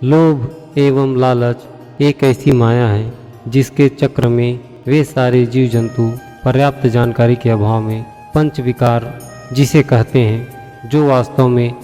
लोभ एवं लालच एक ऐसी माया है जिसके चक्र में वे सारे जीव जंतु पर्याप्त जानकारी के अभाव में पंच विकार जिसे कहते हैं, जो वास्तव में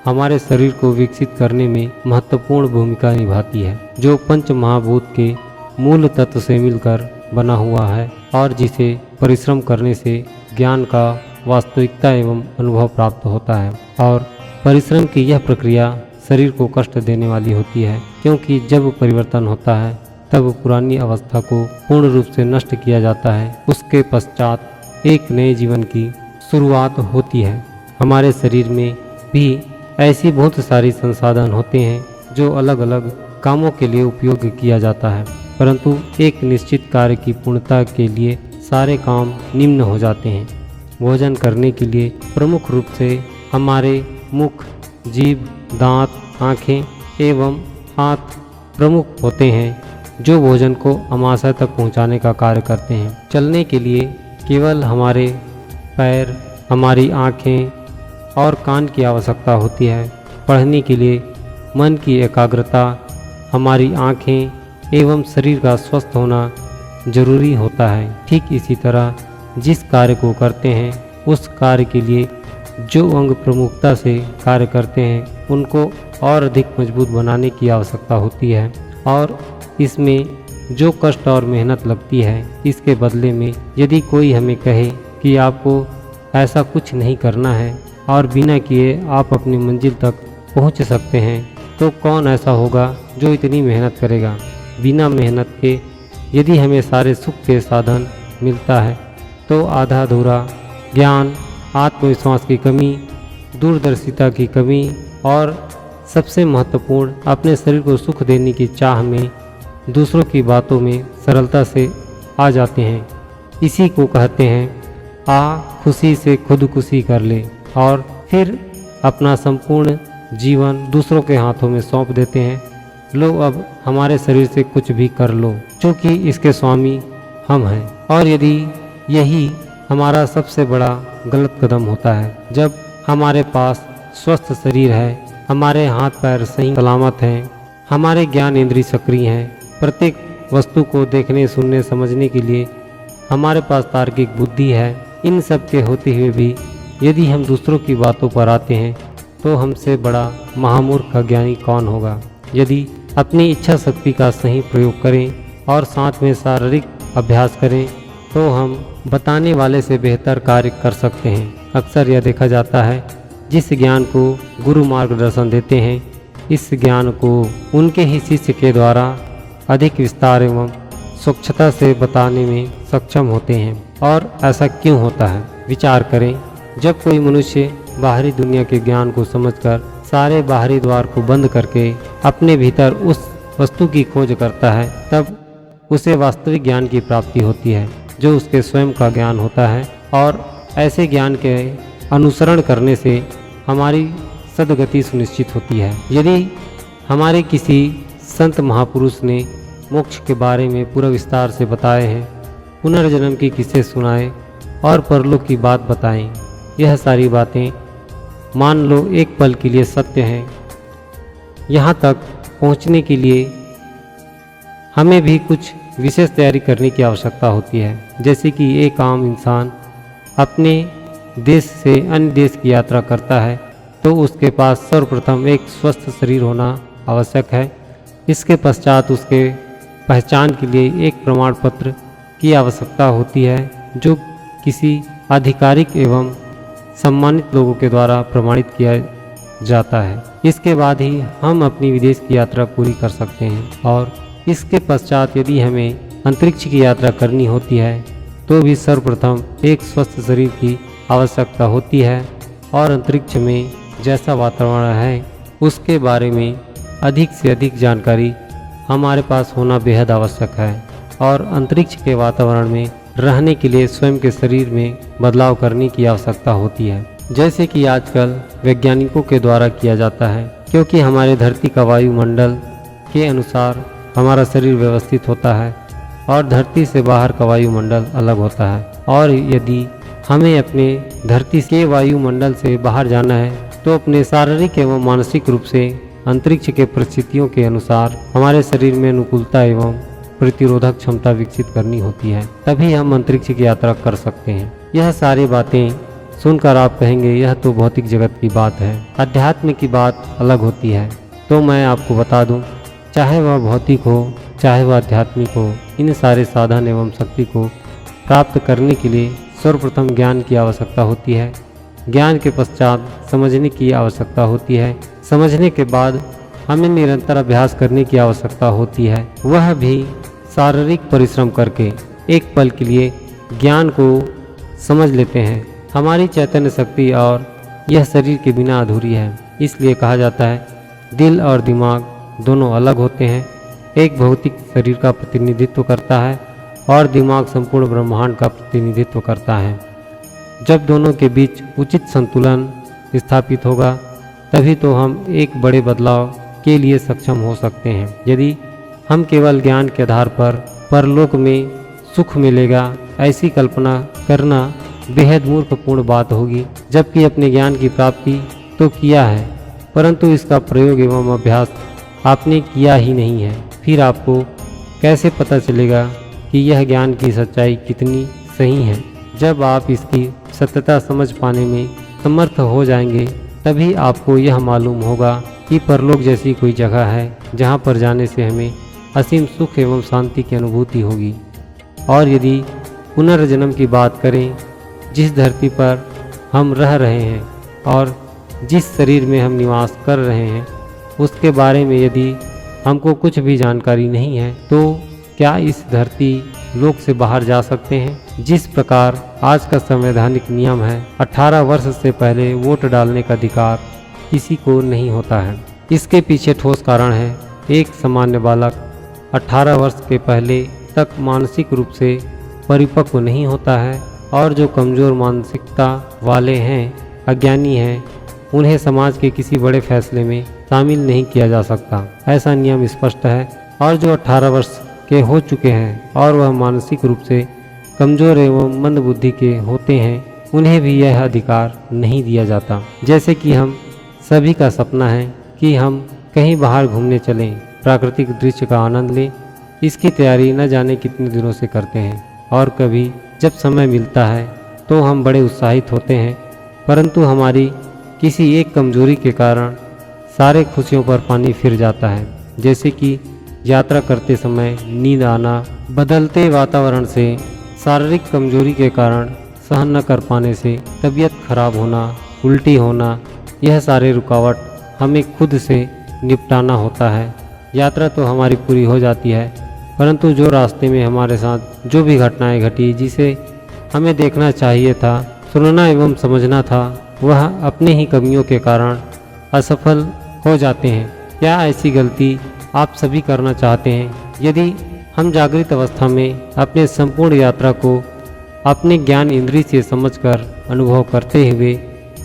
हमारे शरीर को विकसित करने में महत्वपूर्ण भूमिका निभाती है, जो पंच महाभूत के मूल तत्व से मिलकर बना हुआ है और जिसे परिश्रम करने से ज्ञान का वास्तविकता एवं अनुभव प्राप्त होता है। और परिश्रम की यह प्रक्रिया शरीर को कष्ट देने वाली होती है, क्योंकि जब परिवर्तन होता है तब पुरानी अवस्था को पूर्ण रूप से नष्ट किया जाता है। उसके पश्चात एक नए जीवन की शुरुआत होती है। हमारे शरीर में भी ऐसी बहुत सारी संसाधन होते हैं जो अलग अलग कामों के लिए उपयोग किया जाता है, परंतु एक निश्चित कार्य की पूर्णता के लिए सारे काम निम्न हो जाते हैं। भोजन करने के लिए प्रमुख रूप से हमारे मुख, जीभ, दांत, आँखें एवं हाथ प्रमुख होते हैं, जो भोजन को अमाशय तक पहुंचाने का कार्य करते हैं। चलने के लिए केवल हमारे पैर, हमारी आँखें और कान की आवश्यकता होती है। पढ़ने के लिए मन की एकाग्रता, हमारी आँखें एवं शरीर का स्वस्थ होना जरूरी होता है। ठीक इसी तरह जिस कार्य को करते हैं उस कार्य के लिए जो अंग प्रमुखता से कार्य करते हैं उनको और अधिक मजबूत बनाने की आवश्यकता होती है, और इसमें जो कष्ट और मेहनत लगती है इसके बदले में यदि कोई हमें कहे कि आपको ऐसा कुछ नहीं करना है और बिना किए आप अपनी मंजिल तक पहुंच सकते हैं, तो कौन ऐसा होगा जो इतनी मेहनत करेगा। बिना मेहनत के यदि हमें सारे सुख के साधन मिलता है तो आधा अधूरा ज्ञान, आत्मविश्वास की कमी, दूरदर्शिता की कमी और सबसे महत्वपूर्ण अपने शरीर को सुख देने की चाह में दूसरों की बातों में सरलता से आ जाते हैं। इसी को कहते हैं आ खुशी से खुदकुशी कर ले, और फिर अपना संपूर्ण जीवन दूसरों के हाथों में सौंप देते हैं। लो अब हमारे शरीर से कुछ भी कर लो, क्योंकि इसके स्वामी हम हैं। और यदि यही हमारा सबसे बड़ा गलत कदम होता है, जब हमारे पास स्वस्थ शरीर है, हमारे हाथ पैर सही सलामत हैं, हमारे ज्ञान इंद्रिय सक्रिय हैं, प्रत्येक वस्तु को देखने, सुनने, समझने के लिए हमारे पास तार्किक बुद्धि है, इन सब के होते हुए भी यदि हम दूसरों की बातों पर आते हैं तो हमसे बड़ा महामूर्ख अज्ञानी कौन होगा। यदि अपनी इच्छा शक्ति का सही प्रयोग करें और साथ में शारीरिक अभ्यास करें तो हम बताने वाले से बेहतर कार्य कर सकते हैं। अक्सर यह देखा जाता है जिस ज्ञान को गुरु मार्गदर्शन देते हैं, इस ज्ञान को उनके ही शिष्य के द्वारा अधिक विस्तार एवं स्वच्छता से बताने में सक्षम होते हैं। और ऐसा क्यों होता है, विचार करें। जब कोई मनुष्य बाहरी दुनिया के ज्ञान को समझकर सारे बाहरी द्वार को बंद करके अपने भीतर उस वस्तु की खोज करता है, तब उसे वास्तविक ज्ञान की प्राप्ति होती है, जो उसके स्वयं का ज्ञान होता है। और ऐसे ज्ञान के अनुसरण करने से हमारी सद्गति सुनिश्चित होती है। यदि हमारे किसी संत महापुरुष ने मोक्ष के बारे में पूरा विस्तार से बताए हैं, पुनर्जन्म की किस्से सुनाए और परलोक की बात बताएं, यह सारी बातें मान लो एक पल के लिए सत्य हैं, यहाँ तक पहुँचने के लिए हमें भी कुछ विशेष तैयारी करने की आवश्यकता होती है। जैसे कि एक आम इंसान अपने देश से अन्य देश की यात्रा करता है तो उसके पास सर्वप्रथम एक स्वस्थ शरीर होना आवश्यक है। इसके पश्चात उसके पहचान के लिए एक प्रमाण पत्र की आवश्यकता होती है, जो किसी आधिकारिक एवं सम्मानित लोगों के द्वारा प्रमाणित किया जाता है। इसके बाद ही हम अपनी विदेश की यात्रा पूरी कर सकते हैं। और इसके पश्चात यदि हमें अंतरिक्ष की यात्रा करनी होती है तो भी सर्वप्रथम एक स्वस्थ शरीर की आवश्यकता होती है, और अंतरिक्ष में जैसा वातावरण है उसके बारे में अधिक से अधिक जानकारी हमारे पास होना बेहद आवश्यक है। और अंतरिक्ष के वातावरण में रहने के लिए स्वयं के शरीर में बदलाव करने की आवश्यकता होती है, जैसे कि आजकल वैज्ञानिकों के द्वारा किया जाता है, क्योंकि हमारे धरती का वायुमंडल के अनुसार हमारा शरीर व्यवस्थित होता है और धरती से बाहर का वायुमंडल अलग होता है। और यदि हमें अपने धरती के वायुमंडल से बाहर जाना है तो अपने शारीरिक एवं मानसिक रूप से अंतरिक्ष के परिस्थितियों के अनुसार हमारे शरीर में अनुकूलता एवं प्रतिरोधक क्षमता विकसित करनी होती है, तभी हम अंतरिक्ष की यात्रा कर सकते हैं। यह सारी बातें सुनकर आप कहेंगे यह तो भौतिक जगत की बात है, अध्यात्म की बात अलग होती है। तो मैं आपको बता दूं, चाहे वह भौतिक हो चाहे वह आध्यात्मिक हो, इन सारे साधन एवं शक्ति को प्राप्त करने के लिए सर्वप्रथम ज्ञान की आवश्यकता होती है। ज्ञान के पश्चात समझने की आवश्यकता होती है। समझने के बाद हमें निरंतर अभ्यास करने की आवश्यकता होती है, वह भी शारीरिक परिश्रम करके। एक पल के लिए ज्ञान को समझ लेते हैं। हमारी चैतन्य शक्ति और यह शरीर के बिना अधूरी है। इसलिए कहा जाता है दिल और दिमाग दोनों अलग होते हैं। एक भौतिक शरीर का प्रतिनिधित्व करता है और दिमाग संपूर्ण ब्रह्मांड का प्रतिनिधित्व करता है। जब दोनों के बीच उचित संतुलन स्थापित होगा तभी तो हम एक बड़े बदलाव के लिए सक्षम हो सकते हैं। यदि हम केवल ज्ञान के आधार पर परलोक में सुख मिलेगा ऐसी कल्पना करना बेहद मूर्खपूर्ण बात होगी, जबकि अपने ज्ञान की प्राप्ति तो किया है परंतु इसका प्रयोग एवं अभ्यास आपने किया ही नहीं है। फिर आपको कैसे पता चलेगा कि यह ज्ञान की सच्चाई कितनी सही है। जब आप इसकी सत्यता समझ पाने में समर्थ हो जाएंगे तभी आपको यह मालूम होगा कि परलोक जैसी कोई जगह है जहाँ पर जाने से हमें असीम सुख एवं शांति की अनुभूति होगी। और यदि पुनर्जन्म की बात करें, जिस धरती पर हम रह रहे हैं और जिस शरीर में हम निवास कर रहे हैं उसके बारे में यदि हमको कुछ भी जानकारी नहीं है तो क्या इस धरती लोक से बाहर जा सकते हैं। जिस प्रकार आज का संवैधानिक नियम है 18 वर्ष से पहले वोट डालने का अधिकार किसी को नहीं होता है। इसके पीछे ठोस कारण है। एक सामान्य बालक 18 वर्ष के पहले तक मानसिक रूप से परिपक्व नहीं होता है और जो कमज़ोर मानसिकता वाले हैं, अज्ञानी हैं, उन्हें समाज के किसी बड़े फैसले में शामिल नहीं किया जा सकता। ऐसा नियम स्पष्ट है। और जो 18 वर्ष के हो चुके हैं और वह मानसिक रूप से कमज़ोर एवं मंदबुद्धि के होते हैं, उन्हें भी यह अधिकार नहीं दिया जाता। जैसे कि हम सभी का सपना है कि हम कहीं बाहर घूमने चलें, प्राकृतिक दृश्य का आनंद लें। इसकी तैयारी न जाने कितने दिनों से करते हैं और कभी जब समय मिलता है तो हम बड़े उत्साहित होते हैं, परंतु हमारी किसी एक कमजोरी के कारण सारे खुशियों पर पानी फिर जाता है। जैसे कि यात्रा करते समय नींद आना, बदलते वातावरण से शारीरिक कमजोरी के कारण सहन न कर पाने से तबीयत खराब होना, उल्टी होना, यह सारे रुकावट हमें खुद से निपटाना होता है। यात्रा तो हमारी पूरी हो जाती है, परंतु जो रास्ते में हमारे साथ जो भी घटनाएं घटी जिसे हमें देखना चाहिए था, सुनना एवं समझना था, वह अपने ही कमियों के कारण असफल हो जाते हैं। क्या ऐसी गलती आप सभी करना चाहते हैं? यदि हम जागृत अवस्था में अपने संपूर्ण यात्रा को अपने ज्ञान इंद्रिय से समझकर अनुभव करते हुए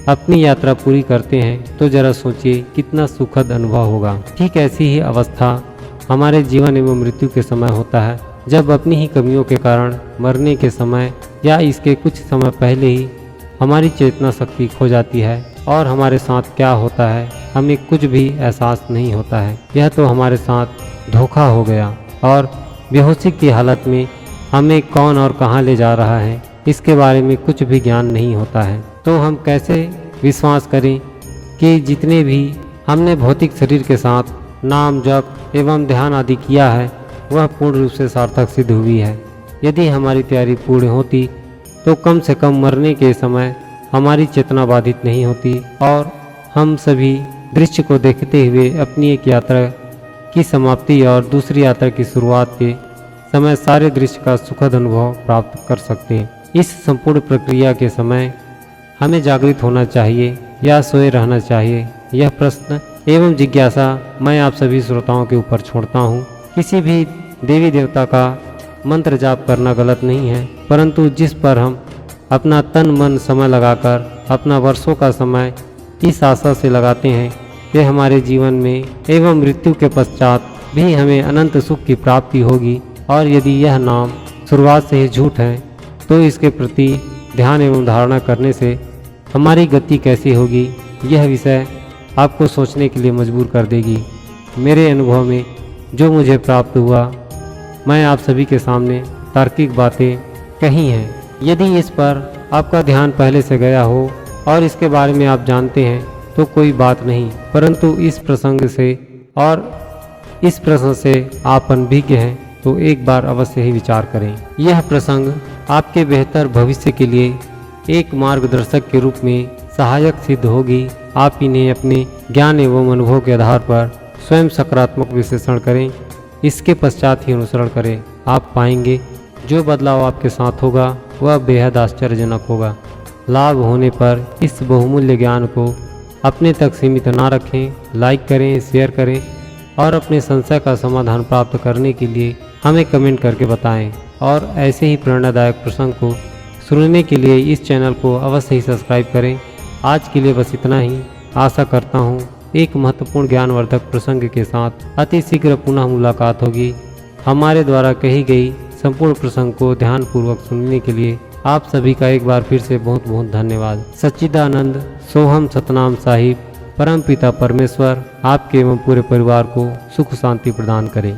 अपनी यात्रा पूरी करते हैं तो जरा सोचिए कितना सुखद अनुभव होगा। ठीक ऐसी ही अवस्था हमारे जीवन एवं मृत्यु के समय होता है, जब अपनी ही कमियों के कारण मरने के समय या इसके कुछ समय पहले ही हमारी चेतना शक्ति खो जाती है और हमारे साथ क्या होता है हमें कुछ भी एहसास नहीं होता है। यह तो हमारे साथ धोखा हो गया और बेहोशी की हालत में हमें कौन और कहाँ ले जा रहा है इसके बारे में कुछ भी ज्ञान नहीं होता है। तो हम कैसे विश्वास करें कि जितने भी हमने भौतिक शरीर के साथ नाम जप एवं ध्यान आदि किया है वह पूर्ण रूप से सार्थक सिद्ध हुई है। यदि हमारी तैयारी पूर्ण होती तो कम से कम मरने के समय हमारी चेतना बाधित नहीं होती और हम सभी दृश्य को देखते हुए अपनी एक यात्रा की समाप्ति और दूसरी यात्रा की शुरुआत के समय सारे दृश्य का सुखद अनुभव प्राप्त कर सकते हैं। इस संपूर्ण प्रक्रिया के समय हमें जागृत होना चाहिए या सोए रहना चाहिए, यह प्रश्न एवं जिज्ञासा मैं आप सभी श्रोताओं के ऊपर छोड़ता हूँ। किसी भी देवी देवता का मंत्र जाप करना गलत नहीं है, परंतु जिस पर हम अपना तन मन समय लगाकर अपना वर्षों का समय इस आशा से लगाते हैं कि हमारे जीवन में एवं मृत्यु के पश्चात भी हमें अनंत सुख की प्राप्ति होगी, और यदि यह नाम शुरुआत से ही झूठ है तो इसके प्रति ध्यान एवं धारणा करने से हमारी गति कैसी होगी, यह विषय आपको सोचने के लिए मजबूर कर देगी। मेरे अनुभव में जो मुझे प्राप्त हुआ, मैं आप सभी के सामने तार्किक बातें कही हैं। यदि इस पर आपका ध्यान पहले से गया हो और इसके बारे में आप जानते हैं तो कोई बात नहीं, परंतु इस प्रसंग से और इस प्रश्न से आप अनभिज्ञ हैं तो एक बार अवश्य ही विचार करें। यह प्रसंग आपके बेहतर भविष्य के लिए एक मार्गदर्शक के रूप में सहायक सिद्ध होगी। आप इन्हें अपने ज्ञान एवं अनुभव के आधार पर स्वयं सकारात्मक विश्लेषण करें, इसके पश्चात ही अनुसरण करें। आप पाएंगे जो बदलाव आपके साथ होगा वह बेहद आश्चर्यजनक होगा। लाभ होने पर इस बहुमूल्य ज्ञान को अपने तक सीमित ना रखें, लाइक करें, शेयर करें और अपने संशय का समाधान प्राप्त करने के लिए हमें कमेंट करके बताएं। और ऐसे ही प्रेरणादायक प्रसंग को सुनने के लिए इस चैनल को अवश्य ही सब्सक्राइब करें। आज के लिए बस इतना ही। आशा करता हूँ एक महत्वपूर्ण ज्ञानवर्धक प्रसंग के साथ अति शीघ्र पुनः मुलाकात होगी। हमारे द्वारा कही गई संपूर्ण प्रसंग को ध्यानपूर्वक सुनने के लिए आप सभी का एक बार फिर से बहुत बहुत धन्यवाद। सच्चिदानंद सोहम सतनाम साहिब परमपिता परमेश्वर आपके एवं पूरे परिवार को सुख शांति प्रदान करें।